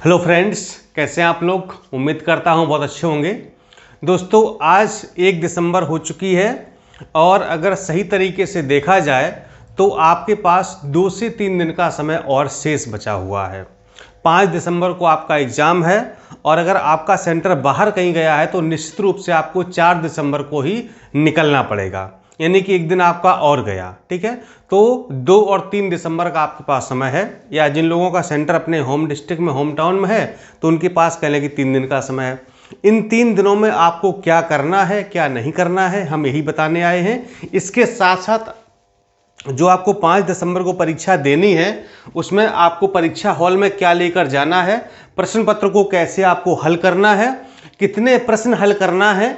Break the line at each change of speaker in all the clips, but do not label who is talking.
Hello friends, कैसे हैं आप लोग। उम्मीद करता हूं बहुत अच्छे होंगे। दोस्तों, आज 1 दिसंबर हो चुकी है और अगर सही तरीके से देखा जाए तो आपके पास 2 से 3 दिन का समय और शेष बचा हुआ है। 5 दिसंबर को आपका एग्ज़ाम है और अगर आपका सेंटर बाहर कहीं गया है तो निश्चित रूप से आपको 4 दिसंबर को ही निकलना पड़ेगा, यानी कि एक दिन आपका और गया। ठीक है, तो 2 और 3 दिसंबर का आपके पास समय है, या जिन लोगों का सेंटर अपने होम डिस्ट्रिक्ट में, होम टाउन में है, तो उनके पास कह लें कि 3 दिन का समय है। इन 3 दिनों में आपको क्या करना है, क्या नहीं करना है, हम यही बताने आए हैं। इसके साथ साथ जो आपको 5 दिसंबर को परीक्षा देनी है उसमें आपको परीक्षा हॉल में क्या लेकर जाना है, प्रश्न पत्र को कैसे आपको हल करना है, कितने प्रश्न हल करना है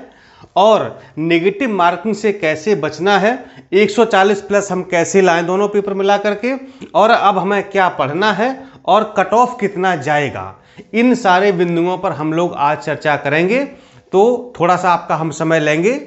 और नेगेटिव मार्किंग से कैसे बचना है, 140 प्लस हम कैसे लाएं दोनों पेपर मिला करके, और अब हमें क्या पढ़ना है और कट ऑफ कितना जाएगा, इन सारे बिंदुओं पर हम लोग आज चर्चा करेंगे। तो थोड़ा सा आपका हम समय लेंगे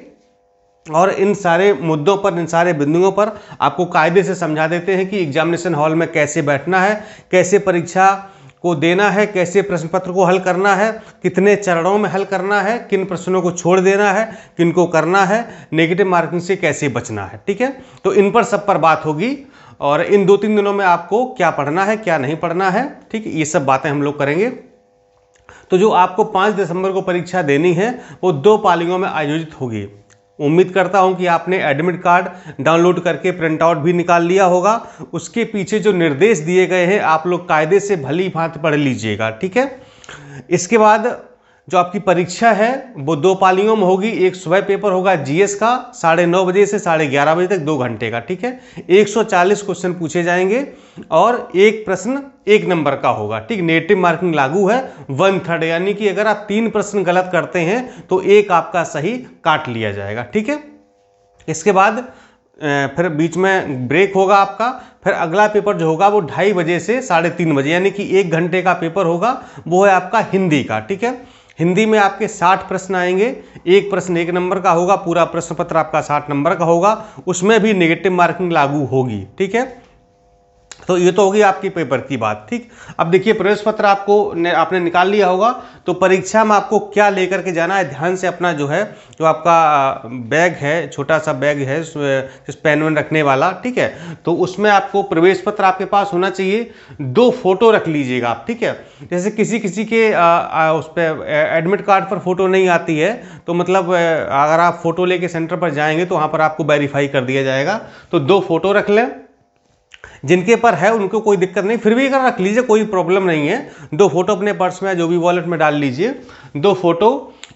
और इन सारे मुद्दों पर, इन सारे बिंदुओं पर आपको कायदे से समझा देते हैं कि एग्जामिनेशन हॉल में कैसे बैठना है, कैसे परीक्षा को देना है, कैसे प्रश्न पत्र को हल करना है, कितने चरणों में हल करना है, किन प्रश्नों को छोड़ देना है, किन को करना है, नेगेटिव मार्किंग से कैसे बचना है। ठीक है, तो इन पर सब पर बात होगी और इन 2-3 दिनों में आपको क्या पढ़ना है, क्या नहीं पढ़ना है, ठीक, ये सब बातें हम लोग करेंगे। तो जो आपको 5 दिसंबर को परीक्षा देनी है वो 2 पालियों में आयोजित होगी। उम्मीद करता हूं कि आपने एडमिट कार्ड डाउनलोड करके प्रिंट आउट भी निकाल लिया होगा। उसके पीछे जो निर्देश दिए गए हैं आप लोग कायदे से भली भांति पढ़ लीजिएगा। ठीक है, इसके बाद जो आपकी परीक्षा है वो 2 पालियों में होगी। एक सुबह पेपर होगा जीएस का 9:30 बजे से 11:30 बजे तक, 2 घंटे का। ठीक है, 140 क्वेश्चन पूछे जाएंगे और एक प्रश्न 1 नंबर का होगा। ठीक, नेगेटिव मार्किंग लागू है 1/3, यानी कि अगर आप 3 प्रश्न गलत करते हैं तो एक आपका सही काट लिया जाएगा। ठीक है, इसके बाद फिर बीच में ब्रेक होगा आपका। फिर अगला पेपर जो होगा वो 2:30 बजे से 3:30 बजे, यानी कि 1 घंटे का पेपर होगा, वो है आपका हिंदी का। ठीक है, हिंदी में आपके 60 प्रश्न आएंगे। एक प्रश्न 1 नंबर का होगा, पूरा प्रश्न पत्र आपका 60 नंबर का होगा, उसमें भी नेगेटिव मार्किंग लागू होगी। ठीक है, तो ये तो होगी आपकी पेपर की बात। ठीक, अब देखिए प्रवेश पत्र आपने निकाल लिया होगा, तो परीक्षा में आपको क्या लेकर के जाना है, ध्यान से अपना जो है, जो आपका बैग है, छोटा सा बैग है जिस पेन वेन रखने वाला, ठीक है, तो उसमें आपको प्रवेश पत्र आपके पास होना चाहिए। 2 फोटो रख लीजिएगा आप। ठीक है, जैसे किसी के उस पर एडमिट कार्ड पर फोटो नहीं आती है, तो मतलब अगर आप फोटो लेके सेंटर पर जाएंगे तो वहाँ पर आपको वेरीफाई कर दिया जाएगा। तो 2 फोटो रख लें, जिनके पर है उनको कोई दिक्कत नहीं, फिर भी अगर रख लीजिए कोई प्रॉब्लम नहीं है। 2 फोटो अपने पर्स में जो भी वॉलेट में डाल लीजिए। 2 फोटो,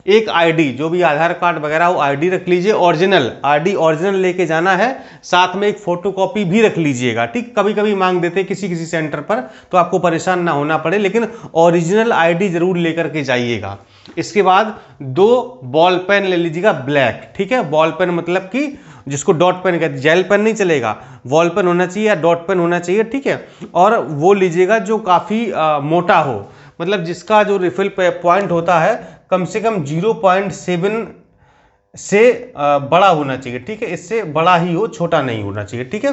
एक आईडी, जो भी आधार कार्ड वगैरह वो आईडी रख लीजिए, ओरिजिनल आईडी ओरिजिनल लेके जाना है। साथ में एक फोटोकॉपी भी रख लीजिएगा। ठीक, कभी कभी मांग देते हैं किसी किसी सेंटर पर, तो आपको परेशान ना होना पड़े, लेकिन ओरिजिनल आईडी जरूर लेकर के जाइएगा। इसके बाद 2 बॉल पेन ले लीजिएगा ब्लैक। ठीक है, बॉल पेन मतलब कि जिसको डॉट पेन कहते हैं, जेल पेन नहीं चलेगा, बॉल पेन होना चाहिए या डॉट पेन होना चाहिए। ठीक है, और वो लीजिएगा जो काफ़ी मोटा हो, मतलब जिसका जो रिफिल पॉइंट होता है कम से कम 0.7 से बड़ा होना चाहिए। ठीक है, इससे बड़ा ही हो, छोटा नहीं होना चाहिए। ठीक है,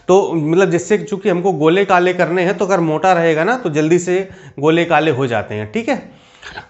तो मतलब जिससे, चूंकि हमको गोले काले करने हैं, तो अगर मोटा रहेगा ना तो जल्दी से गोले काले हो जाते हैं। ठीक है,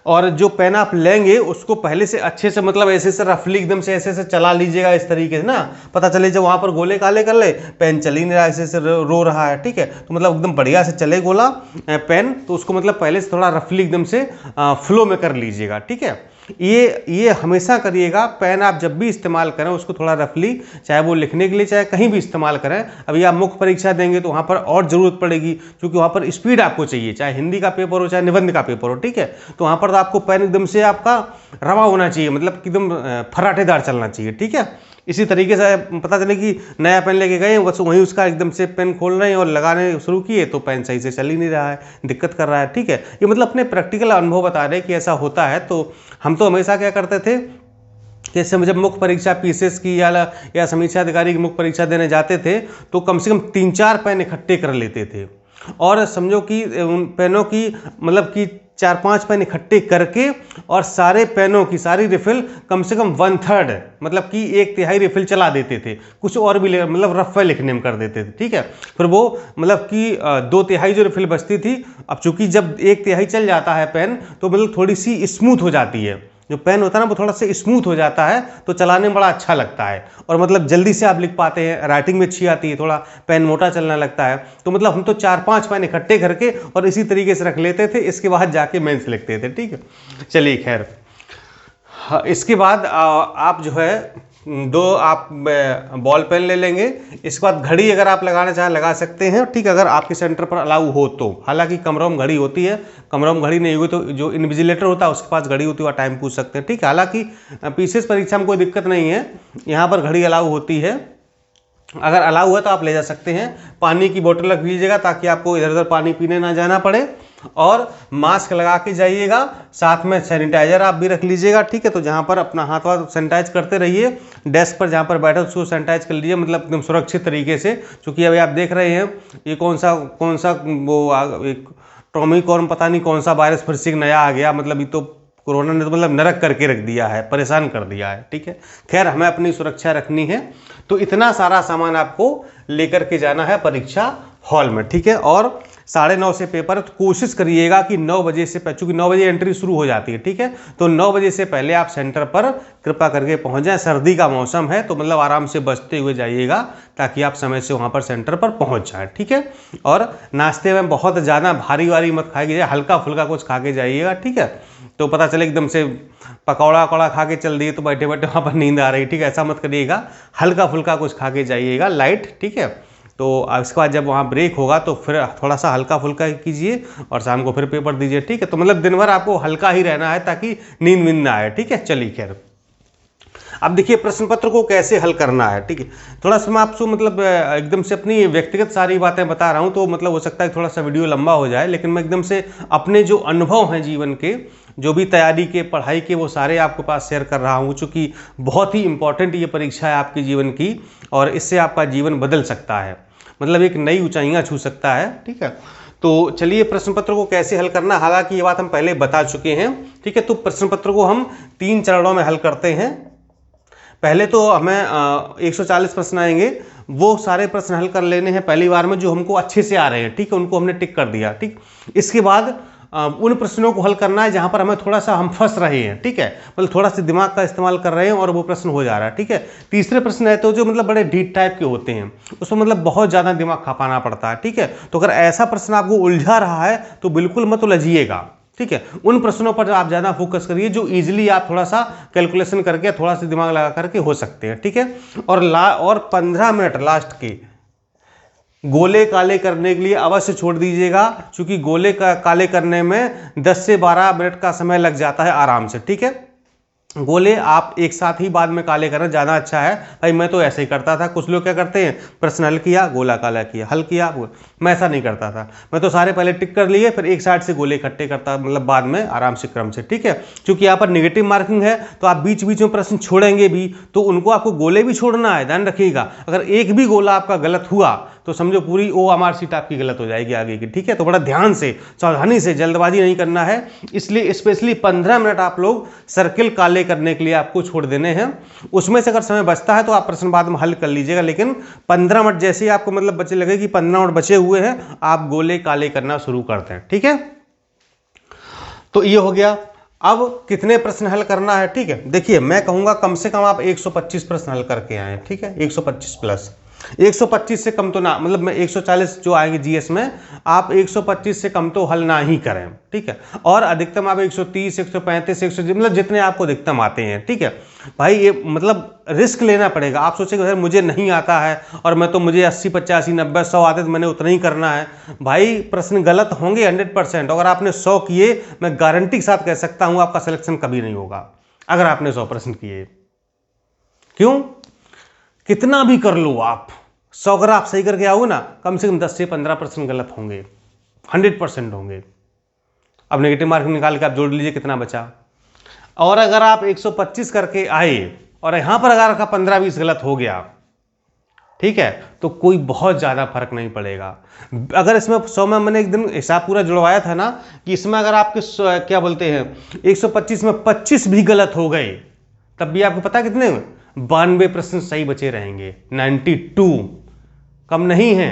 और जो पेन आप लेंगे उसको पहले से अच्छे से, मतलब ऐसे से रफली एकदम से ऐसे से चला लीजिएगा, इस तरीके से ना, पता चले जब वहाँ पर गोले काले कर ले, पेन चल ही नहीं रहा, ऐसे से रो रहा है। ठीक है, तो मतलब एकदम बढ़िया से चले गोला पेन, तो उसको मतलब पहले से थोड़ा रफली एकदम से फ्लो में कर लीजिएगा। ठीक है, ये हमेशा करिएगा। पेन आप जब भी इस्तेमाल करें उसको थोड़ा रफली, चाहे वो लिखने के लिए चाहे कहीं भी इस्तेमाल करें। अभी आप मुख्य परीक्षा देंगे तो वहाँ पर और ज़रूरत पड़ेगी, क्योंकि वहाँ पर स्पीड आपको चाहिए, चाहे हिंदी का पेपर हो चाहे निबंध का पेपर हो। ठीक है, तो वहाँ पर तो आपको पेन एकदम से आपका रवा होना चाहिए, मतलब एकदम फराटेदार चलना चाहिए। ठीक है, इसी तरीके से पता चले कि नया पेन लेके गए बस वहीं उसका एकदम से पेन खोल रहे हैं और लगाने शुरू किए तो पेन सही से चल ही नहीं रहा है, दिक्कत कर रहा है। ठीक है, ये मतलब अपने प्रैक्टिकल अनुभव बता रहे हैं कि ऐसा होता है। तो हम तो हमेशा क्या करते थे कि जब मुख्य परीक्षा पीसीएस की या समीक्षा अधिकारी की मुख्य परीक्षा देने जाते थे तो कम से कम 3-4 पेन इकट्ठे कर लेते थे और समझो कि उन पेनों की मतलब कि 4-5 पेन इकट्ठे करके और सारे पेनों की सारी रिफिल कम से कम 1/3 मतलब कि 1/3 रिफिल चला देते थे, कुछ और भी मतलब रफ लिखने में कर देते थे, ठीक है। फिर वो मतलब कि 2/3 जो रिफिल बचती थी, अब चूंकि जब 1/3 चल जाता है पेन तो मतलब थोड़ी सी स्मूथ हो जाती है, जो पेन होता है ना वो थोड़ा सा स्मूथ हो जाता है, तो चलाने में बड़ा अच्छा लगता है और मतलब जल्दी से आप लिख पाते हैं, राइटिंग में अच्छी आती है, थोड़ा पेन मोटा चलने लगता है। तो मतलब हम तो 4-5 पेन इकट्ठे करके और इसी तरीके से रख लेते थे, इसके बाद जाके मेंस लिखते थे, ठीक है। चलिए खैर, हाँ, इसके बाद आप जो है 2 आप बॉल पेन ले लेंगे। इसके बाद घड़ी अगर आप लगाना चाहें लगा सकते हैं, ठीक है, अगर आपके सेंटर पर अलाउ हो तो। हालांकि कमरों में घड़ी होती है, कमरों में घड़ी नहीं हुई तो जो इन्विजिलेटर होता है उसके पास घड़ी होती है, वह टाइम पूछ सकते हैं, ठीक है। हालांकि पीसीएस परीक्षा में कोई दिक्कत नहीं है, यहाँ पर घड़ी अलाउ होती है, अगर अलाउ है तो आप ले जा सकते हैं। पानी की बोतल रख लीजिएगा ताकि आपको इधर उधर पानी पीने ना जाना पड़े, और मास्क लगा के जाइएगा, साथ में सैनिटाइजर आप भी रख लीजिएगा, ठीक है। तो जहाँ पर अपना हाथ वाथ सैनिटाइज करते रहिए, डेस्क पर जहाँ पर बैठे उसको सैनिटाइज कर लीजिए, मतलब एकदम सुरक्षित तरीके से, क्योंकि अभी आप देख रहे हैं ये कौन सा वो एक टोमिकॉर्न पता नहीं कौन सा वायरस फिर से नया आ गया, मतलब ये तो कोरोना ने तो मतलब नरक करके रख दिया है, परेशान कर दिया है, ठीक है। खैर हमें अपनी सुरक्षा रखनी है, तो इतना सारा सामान आपको लेकर के जाना है परीक्षा हॉल में, ठीक है। और 9:30 से पेपर, तो कोशिश करिएगा कि 9 बजे से, चूंकि 9 बजे एंट्री शुरू हो जाती है, ठीक है, तो 9 बजे से पहले आप सेंटर पर कृपा करके पहुंच जाएं। सर्दी का मौसम है तो मतलब आराम से बचते हुए जाइएगा ताकि आप समय से वहां पर सेंटर पर पहुंच जाएं, ठीक है। और नाश्ते में बहुत ज़्यादा भारी वारी मत खाइए, हल्का फुल्का कुछ खा के जाइएगा, ठीक है। तो पता चले एकदम से पकौड़ा वकौड़ा खा के चल दिए तो बैठे बैठे वहाँ पर नींद आ रही, ठीक है, ऐसा मत करिएगा, हल्का फुल्का कुछ खा के जाइएगा, लाइट, ठीक है। तो इसके बाद जब वहाँ ब्रेक होगा तो फिर थोड़ा सा हल्का फुल्का कीजिए और शाम को फिर पेपर दीजिए, ठीक है। तो मतलब दिन भर आपको हल्का ही रहना है ताकि नींद वींद ना आए, ठीक है। चलिए खैर, अब देखिए प्रश्न पत्र को कैसे हल करना है, ठीक है। थोड़ा सा मैं आपको मतलब एकदम से अपनी व्यक्तिगत सारी बातें बता रहा हूँ, तो मतलब हो सकता है थोड़ा सा वीडियो लंबा हो जाए, लेकिन मैं एकदम से अपने जो अनुभव हैं जीवन के, जो भी तैयारी के, पढ़ाई के, वो सारे आपके पास शेयर कर रहा हूँ, चूँकि बहुत ही इंपॉर्टेंट ये परीक्षा है आपके जीवन की, और इससे आपका जीवन बदल सकता है, मतलब एक नई ऊंचाइयां छू सकता है, ठीक है। तो चलिए प्रश्न पत्र को कैसे हल करना, हालांकि ये बात हम पहले बता चुके हैं, ठीक है। तो प्रश्न पत्र को हम 3 चरणों में हल करते हैं। पहले तो हमें 140 प्रश्न आएंगे, वो सारे प्रश्न हल कर लेने हैं पहली बार में जो हमको अच्छे से आ रहे हैं, ठीक है, उनको हमने टिक कर दिया, ठीक। इसके बाद उन प्रश्नों को हल करना है जहां पर हमें थोड़ा सा हम फंस रहे हैं, ठीक है, मतलब थोड़ा सा दिमाग का इस्तेमाल कर रहे हैं और वो प्रश्न हो जा रहा है, ठीक है। तीसरे प्रश्न है तो जो मतलब बड़े डीप टाइप के होते हैं, उसमें मतलब बहुत ज़्यादा दिमाग खपाना पड़ता है, ठीक है। तो अगर ऐसा प्रश्न आपको उलझा रहा है तो बिल्कुल मत उलझिएगा, ठीक है। उन प्रश्नों पर आप ज़्यादा फोकस करिए जो इजीली आप थोड़ा सा कैलकुलेशन करके, थोड़ा सा दिमाग लगा करके हो सकते हैं, ठीक है। और 15 मिनट लास्ट के गोले काले करने के लिए अवश्य छोड़ दीजिएगा, क्योंकि गोले काले करने में 10 से 12 मिनट का समय लग जाता है आराम से, ठीक है। गोले आप एक साथ ही बाद में काले करना ज़्यादा अच्छा है। भाई मैं तो ऐसे ही करता था, कुछ लोग क्या करते हैं प्रश्न हल किया गोला काला किया, हल किया मैं ऐसा नहीं करता था, मैं तो सारे पहले टिक कर लिए फिर एक साइड से गोले इकट्ठे करता, मतलब बाद में आराम से क्रम से, ठीक है। क्योंकि यहाँ पर निगेटिव मार्किंग है तो आप बीच बीच में प्रश्न छोड़ेंगे भी, तो उनको आपको गोले भी छोड़ना है, ध्यान रखिएगा। अगर एक भी गोला आपका गलत हुआ तो समझो पूरी OMR सीट आपकी गलत हो जाएगी आगे की, ठीक है। तो बड़ा ध्यान से, सावधानी से, जल्दबाजी नहीं करना है, इसलिए स्पेशली 15 मिनट आप लोग सर्किल काले करने के लिए आपको छोड़ देने हैं। उसमें से अगर समय बचता है तो आप प्रश्न बाद में हल कर लीजिएगा, लेकिन 15 मिनट जैसे ही आपको मतलब बचे लगे कि 15 मिनट बचे हुए हैं, आप गोले काले करना शुरू करते हैं, ठीक है। तो ये हो गया। अब कितने प्रश्न हल करना है, ठीक है। देखिए मैं कहूंगा कम से कम आप 125 प्रश्न हल करके आए, ठीक है, 125 प्लस, 125 से कम तो ना, मतलब मैं 140 जो आएंगे जीएस में, आप 125 से कम तो हल ना ही करें, ठीक है। और अधिकतम आप 130, 135, 100, मतलब जितने आपको अधिकतम आते हैं, ठीक है। भाई ये मतलब रिस्क लेना पड़ेगा। आप सोचेंगे सर मुझे नहीं आता है और मैं तो, मुझे 80, 85, 90, 100 आते तो मैंने उतना ही करना है। भाई प्रश्न गलत होंगे 100%। अगर आपने 100 किए, मैं गारंटी के साथ कह सकता हूं आपका सिलेक्शन कभी नहीं होगा अगर आपने 100 प्रश्न किए। क्यों? कितना भी कर लो आप, 100 अगर आप सही करके आओगे ना, कम से कम 10 से 15 प्रश्न गलत होंगे, 100% होंगे। अब नेगेटिव मार्किंग निकाल के आप जोड़ लीजिए कितना बचा। और अगर आप 125 करके आए और यहां पर अगर आपका 15-20 गलत हो गया ठीक है, तो कोई बहुत ज़्यादा फर्क नहीं पड़ेगा। अगर इसमें 100 में मैंने एक दिन हिसाब पूरा जुड़वाया था ना कि इसमें अगर आपके क्या बोलते हैं 125 में 25 भी गलत हो गए तब भी आपको पता कितने 92% सही बचे रहेंगे, 92 कम नहीं है,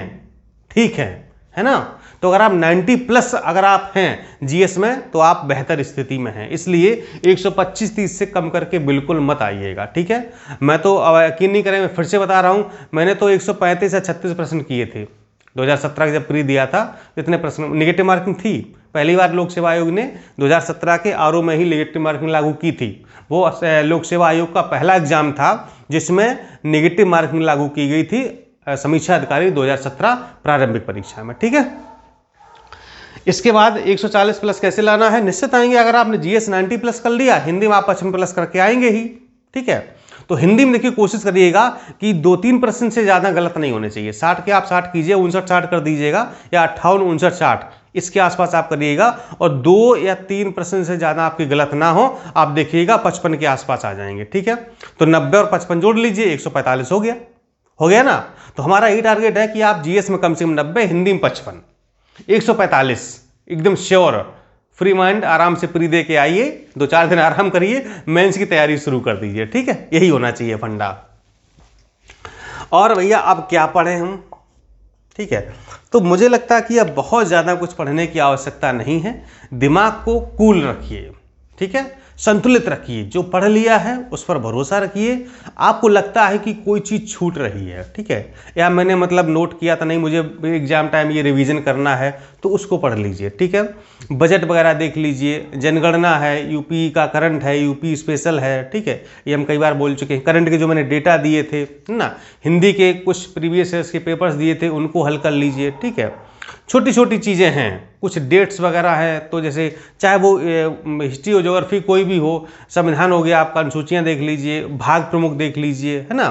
ठीक है ना। तो अगर आप 90 प्लस अगर आप हैं जीएस में तो आप बेहतर स्थिति में हैं, इसलिए 125-30 से कम करके बिल्कुल मत आइएगा, ठीक है। मैं तो यकीन नहीं करें, मैं फिर से बता रहा हूं, मैंने तो 135 या 36% किए थे 2017 जब प्री दिया था। इतने प्रश्न निगेटिव मार्किंग थी, पहली बार लोक सेवा आयोग ने 2017 के आरओ में ही निगेटिव मार्किंग लागू की थी। वो लोक सेवा आयोग का पहला एग्जाम था जिसमें निगेटिव मार्किंग लागू की गई थी, समीक्षा अधिकारी 2017 प्रारंभिक परीक्षा में, ठीक है। इसके बाद 140 प्लस कैसे लाना है, निश्चित आएंगे। अगर आपने जीएस 90 प्लस कर लिया, हिंदी में आप 55 प्लस करके आएंगे ही, ठीक है। तो हिंदी में देखिए कोशिश करिएगा कि 2-3% से ज़्यादा गलत नहीं होने चाहिए। 60 के आप 60 कीजिए, 59-60 कर दीजिएगा, या 58-59-60 इसके आसपास आप करिएगा, और 2 या 3% से ज़्यादा आपकी गलत ना हो, आप देखिएगा 55 के आसपास आ जाएंगे, ठीक है। तो 90 और 55 जोड़ लीजिए, 145 हो गया ना। तो हमारा यही टारगेट है कि आप जीएस में कम से कम 90, हिंदी में 55, 145 एकदम श्योर। फ्री माइंड आराम से प्री दे के आइए, 2-4 दिन आराम करिए, मेंस की तैयारी शुरू कर दीजिए, ठीक है। यही होना चाहिए फंडा। और भैया अब क्या पढ़ें हम, ठीक है। तो मुझे लगता है कि अब बहुत ज़्यादा कुछ पढ़ने की आवश्यकता नहीं है। दिमाग को कूल रखिए, ठीक है, संतुलित रखिए। जो पढ़ लिया है उस पर भरोसा रखिए। आपको लगता है कि कोई चीज़ छूट रही है, ठीक है, या मैंने मतलब नोट किया था नहीं, मुझे एग्जाम टाइम ये रिवीजन करना है, तो उसको पढ़ लीजिए, ठीक है। बजट वगैरह देख लीजिए, जनगणना है, यूपी का करंट है, यूपी स्पेशल है, ठीक है, ये हम कई बार बोल चुके हैं। करंट के जो मैंने डेटा दिए थे ना, हिंदी के कुछ प्रीवियस ईयर्स के पेपर्स दिए थे, उनको हल कर लीजिए, ठीक है। छोटी छोटी चीज़ें हैं, कुछ डेट्स वगैरह हैं, तो जैसे चाहे वो हिस्ट्री हो, ज्योग्राफी कोई भी हो, संविधान हो गया आपका, अनुसूचियाँ देख लीजिए, भाग प्रमुख देख लीजिए, है ना,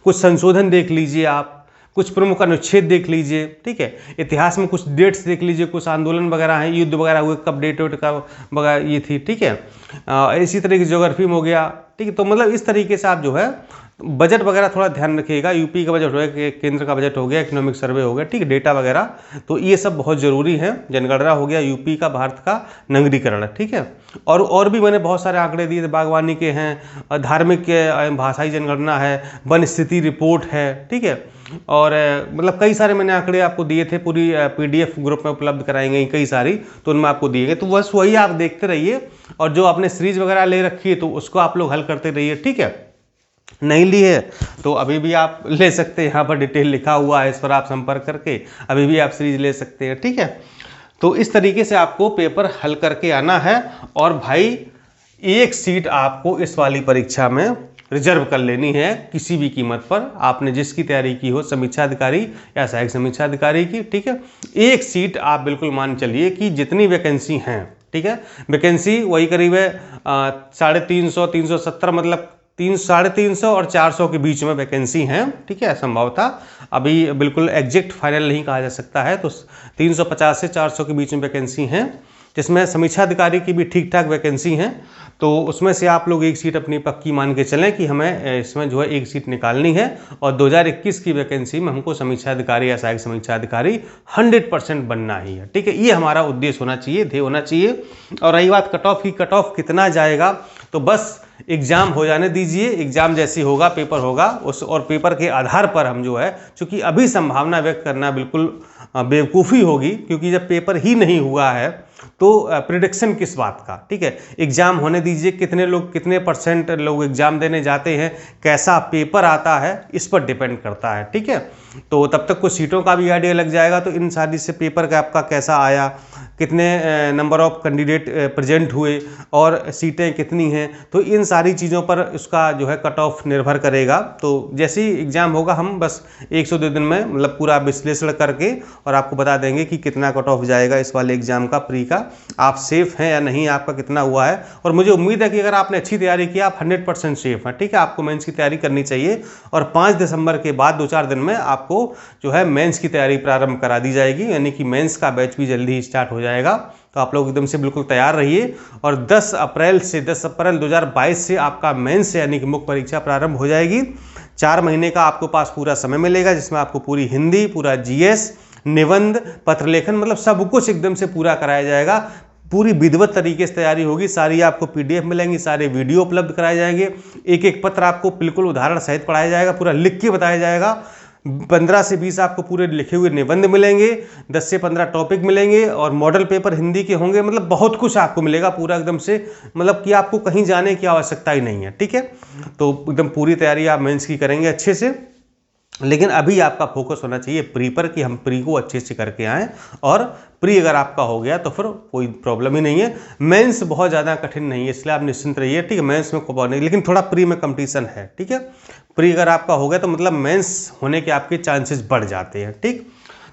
कुछ संशोधन देख लीजिए, आप कुछ प्रमुख अनुच्छेद देख लीजिए, ठीक है। इतिहास में कुछ डेट्स देख लीजिए, कुछ आंदोलन वगैरह हैं, युद्ध वगैरह हुए, कब डेट वेट का वगैरह ये थी, ठीक है। इसी तरह की ज्योग्राफी में हो गया, ठीक है। तो मतलब इस तरीके से आप जो है बजट वगैरह थोड़ा ध्यान रखिएगा। यूपी का बजट हो गया, केंद्र का बजट हो गया, इकोनॉमिक सर्वे हो गया, ठीक है, डेटा वगैरह, तो ये सब बहुत ज़रूरी है। जनगणना हो गया, यूपी का, भारत का नगरीकरण, ठीक है। और भी मैंने बहुत सारे आंकड़े दिए थे, बागवानी के हैं, धार्मिक भाषाई जनगणना है, वन स्थिति रिपोर्ट है, ठीक है। और मतलब कई सारे मैंने आंकड़े आपको दिए थे, पूरी PDF ग्रुप में उपलब्ध कराएंगे कई सारी, तो उनमें आपको दिए गए, तो बस वही आप देखते रहिए। और जो आपने सीरीज वगैरह ले रखी है तो उसको आप लोग हल करते रहिए, ठीक है। नहीं ली है तो अभी भी आप ले सकते हैं, यहाँ पर डिटेल लिखा हुआ है, इस पर आप संपर्क करके अभी भी आप सीरीज ले सकते हैं, ठीक है। तो इस तरीके से आपको पेपर हल करके आना है। और भाई एक सीट आपको इस वाली परीक्षा में रिजर्व कर लेनी है किसी भी कीमत पर, आपने जिसकी तैयारी की हो, समीक्षा अधिकारी या सहायक समीक्षा अधिकारी की, ठीक है। एक सीट आप बिल्कुल मान चलिए कि जितनी वैकेंसी हैं, ठीक है, वैकेंसी वही करीब है 350, 370, मतलब 350 और 400 के बीच में वैकेंसी हैं, ठीक है। संभवतः अभी बिल्कुल एग्जैक्ट फाइनल नहीं कहा जा सकता है, तो 350 से 400 के बीच में वैकेंसी हैं, जिसमें समीक्षा अधिकारी की भी ठीक ठाक वैकेंसी हैं। तो उसमें से आप लोग एक सीट अपनी पक्की मान के चलें कि हमें इसमें जो है एक सीट निकालनी है, और 2021 की वैकेंसी में हमको समीक्षा अधिकारी या सहायक समीक्षा अधिकारी 100% बनना ही है, ठीक है। ये हमारा उद्देश्य होना चाहिए, ध्येय होना चाहिए। और रही बात कट ऑफ की, कट ऑफ कितना जाएगा, तो बस एग्ज़ाम हो जाने दीजिए, एग्ज़ाम जैसी होगा, पेपर होगा, उस और पेपर के आधार पर हम जो है, चूँकि अभी संभावना व्यक्त करना बिल्कुल बेवकूफ़ी होगी, क्योंकि जब पेपर ही नहीं हुआ है तो प्रिडिक्शन किस बात का, ठीक है। एग्ज़ाम होने दीजिए, कितने लोग, कितने % लोग एग्ज़ाम देने जाते हैं, कैसा पेपर आता है, इस पर डिपेंड करता है, ठीक है। तो तब तक कुछ सीटों का भी आइडिया लग जाएगा, तो इन सारी से पेपर का आपका कैसा आया, कितने नंबर ऑफ कैंडिडेट प्रेजेंट हुए और सीटें कितनी हैं, तो इन सारी चीज़ों पर उसका जो है कट ऑफ निर्भर करेगा। तो जैसे ही एग्ज़ाम होगा हम बस 1 से 2 दिन में मतलब पूरा विश्लेषण करके और आपको बता देंगे कि कितना कट ऑफ जाएगा इस वाले एग्ज़ाम का, प्री का, आप सेफ़ हैं या नहीं, आपका कितना हुआ है। और मुझे उम्मीद है कि अगर आपने अच्छी तैयारी की, आप 100% सेफ़ हैं, ठीक है। आपको मेंस की तैयारी करनी चाहिए, और 5 दिसंबर के बाद 2-4 दिन में आपको जो है मेंस की तैयारी प्रारंभ करा दी जाएगी, यानी कि मेंस का बैच भी जल्दी ही स्टार्ट हो जाएगा। तो आप लोग एकदम से बिल्कुल तैयार रहिए। और 10 अप्रैल 2022 से आपका मेंस यानी कि मुख्य परीक्षा प्रारंभ हो जाएगी। 4 महीने का आपको पास पूरा समय मिलेगा, जिसमें आपको पूरी हिंदी, पूरा जीएस, निबंध, पत्र लेखन, मतलब सब कुछ एकदम से पूरा कराया जाएगा। पूरी विधिवत तरीके से तैयारी होगी, सारी आपको पीडीएफ मिलेंगी, सारे वीडियो उपलब्ध कराए जाएंगे, एक एक पत्र आपको बिल्कुल उदाहरण सहित पढ़ाया जाएगा, पूरा लिख के बताया जाएगा। 15 से 20 आपको पूरे लिखे हुए निबंध मिलेंगे, 10 से 15 टॉपिक मिलेंगे और मॉडल पेपर हिंदी के होंगे। मतलब बहुत कुछ आपको मिलेगा पूरा एकदम से, मतलब कि आपको कहीं जाने की आवश्यकता ही नहीं है। ठीक है, तो एकदम पूरी तैयारी आप मेंस की करेंगे अच्छे से। लेकिन अभी आपका फोकस होना चाहिए प्री पर, कि हम प्री को अच्छे से करके आएँ, और प्री अगर आपका हो गया तो फिर कोई प्रॉब्लम ही नहीं है। मेंस बहुत ज़्यादा कठिन नहीं है, इसलिए आप निश्चिंत रहिए। ठीक है, मेंस में कोई नहीं, लेकिन थोड़ा प्री में कंपटीशन है। ठीक है, प्री अगर आपका हो गया तो मतलब मेंस होने के आपके चांसेस बढ़ जाते हैं। ठीक,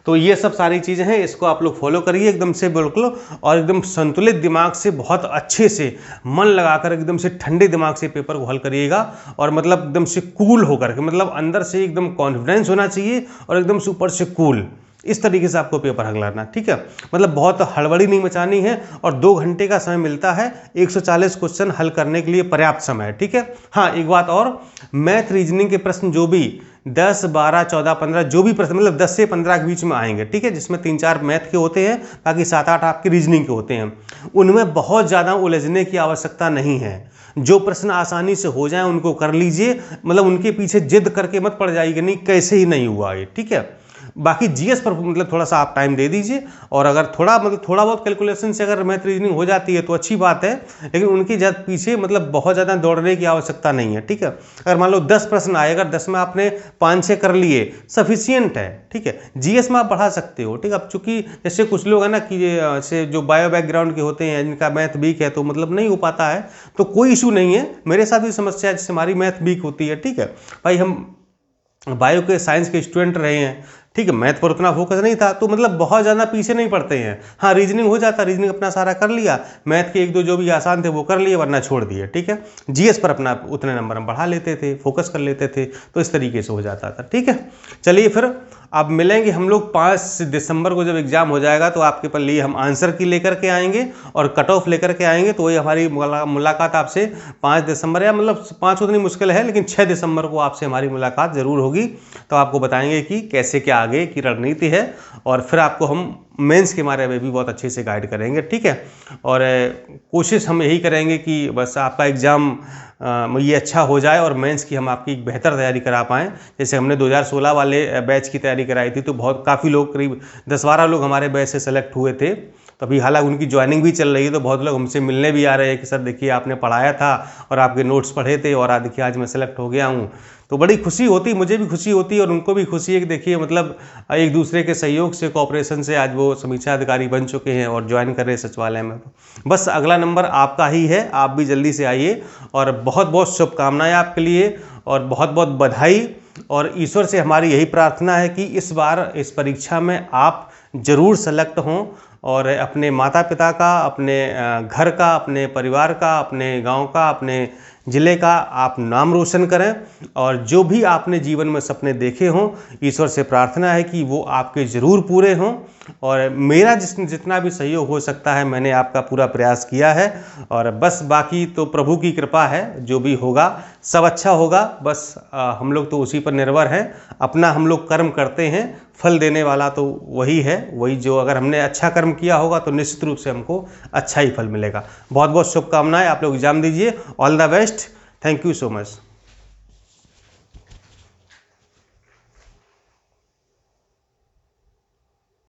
तो ये सब सारी चीज़ें हैं, इसको आप लोग फॉलो करिए एकदम से बिल्कुल, और एकदम संतुलित दिमाग से बहुत अच्छे से मन लगाकर एकदम से ठंडे दिमाग से पेपर को हल करिएगा। और मतलब एकदम से कूल होकर के, मतलब अंदर से एकदम कॉन्फिडेंस होना चाहिए और एकदम से ऊपर से कूल, इस तरीके से आपको पेपर हल करना। ठीक है, मतलब बहुत हड़बड़ी नहीं मचानी है, और 2 घंटे का समय मिलता है, 140 क्वेश्चन हल करने के लिए पर्याप्त समय है। ठीक है, हाँ एक बात और, मैथ रीजनिंग के प्रश्न जो भी 10, 12, 14, 15 जो भी प्रश्न, मतलब 10 से 15 के बीच में आएंगे। ठीक है, जिसमें 3-4 मैथ के होते हैं, बाकी 7-8 आपके रीजनिंग के होते हैं। उनमें बहुत ज़्यादा उलझने की आवश्यकता नहीं है। जो प्रश्न आसानी से हो जाए उनको कर लीजिए, मतलब उनके पीछे जिद करके मत पड़ जाइए नहीं कैसे ही नहीं हुआ ये। ठीक है, बाकी जीएस पर मतलब थोड़ा सा आप टाइम दे दीजिए, और अगर थोड़ा बहुत कैलकुलेशन से अगर मैथ रीजनिंग हो जाती है तो अच्छी बात है, लेकिन उनकी पीछे मतलब बहुत ज़्यादा दौड़ने की आवश्यकता नहीं है। ठीक है, अगर मान लो 10 प्रश्न आए, अगर 10 में आपने 5-6 कर लिए सफिशियंट है। ठीक है, जीएस में आप बढ़ा सकते हो। ठीक है, अब चूंकि जैसे कुछ लोग हैं ना कि जैसे जो बायो बैकग्राउंड के होते हैं, जिनका मैथ वीक है, तो मतलब नहीं हो पाता है, तो कोई इशू नहीं है। मेरे साथ भी समस्या है, जैसे हमारी मैथ वीक होती है। ठीक है भाई, हम बायो के साइंस के स्टूडेंट रहे हैं। ठीक है, मैथ पर उतना फोकस नहीं था, तो मतलब बहुत ज़्यादा पीछे नहीं पड़ते हैं। हाँ, रीजनिंग हो जाता, रीजनिंग अपना सारा कर लिया, मैथ के 1-2 जो भी आसान थे वो कर लिए, वरना छोड़ दिए। ठीक है, जीएस पर अपना उतने नंबर हम बढ़ा लेते थे, फोकस कर लेते थे, तो इस तरीके से हो जाता था। ठीक है, चलिए फिर अब मिलेंगे हम लोग 5 दिसंबर को, जब एग्जाम हो जाएगा तो आपके पर लिए हम आंसर की लेकर के आएंगे और कट ऑफ लेकर के आएंगे। तो वही हमारी मुलाकात आपसे 5 दिसंबर, या मतलब 5 उतनी मुश्किल है, लेकिन 6 दिसंबर को आपसे हमारी मुलाकात ज़रूर होगी। तो आपको बताएंगे कि कैसे क्या आगे की रणनीति है, और फिर आपको हम मेंस के बारे में भी बहुत अच्छे से गाइड करेंगे। ठीक है, और कोशिश हम यही करेंगे कि बस आपका एग्ज़ाम ये अच्छा हो जाए, और मेंस की हम आपकी बेहतर तैयारी करा पाएँ। जैसे हमने 2016 वाले बैच की तैयारी कराई थी, तो बहुत काफ़ी लोग, करीब 10-12 लोग हमारे बैच से सेलेक्ट हुए थे। तो अभी हालांकि उनकी ज्वाइनिंग भी चल रही है, तो बहुत लोग हमसे मिलने भी आ रहे हैं कि सर देखिए आपने पढ़ाया था और आपके नोट्स पढ़े थे, और आज देखिए आज मैं सेलेक्ट हो गया हूँ। तो बड़ी खुशी होती, मुझे भी खुशी होती है और उनको भी खुशी है कि देखिए मतलब एक दूसरे के सहयोग से, कोऑपरेशन से आज वो समीक्षा अधिकारी बन चुके हैं और ज्वाइन कर रहे हैं सचिवालय में। बस अगला नंबर आपका ही है, आप भी जल्दी से आइए, और बहुत बहुत शुभकामनाएं आपके लिए, और बहुत बहुत बधाई। और ईश्वर से हमारी यही प्रार्थना है कि इस बार इस परीक्षा में आप जरूर सेलेक्ट हों, और अपने माता पिता का, अपने घर का, अपने परिवार का, अपने गांव का, अपने ज़िले का आप नाम रोशन करें, और जो भी आपने जीवन में सपने देखे हों, ईश्वर से प्रार्थना है कि वो आपके ज़रूर पूरे हों। और मेरा जितना भी सहयोग हो सकता है मैंने आपका पूरा प्रयास किया है, और बस बाकी तो प्रभु की कृपा है, जो भी होगा सब अच्छा होगा। बस हम लोग तो उसी पर निर्भर हैं, अपना हम लोग कर्म करते हैं, फल देने वाला तो वही है, वही जो अगर हमने अच्छा कर्म किया होगा तो निश्चित रूप से हमको अच्छा ही फल मिलेगा। बहुत बहुत शुभकामनाएं, आप लोग एग्जाम दीजिए, all the best, thank you so much.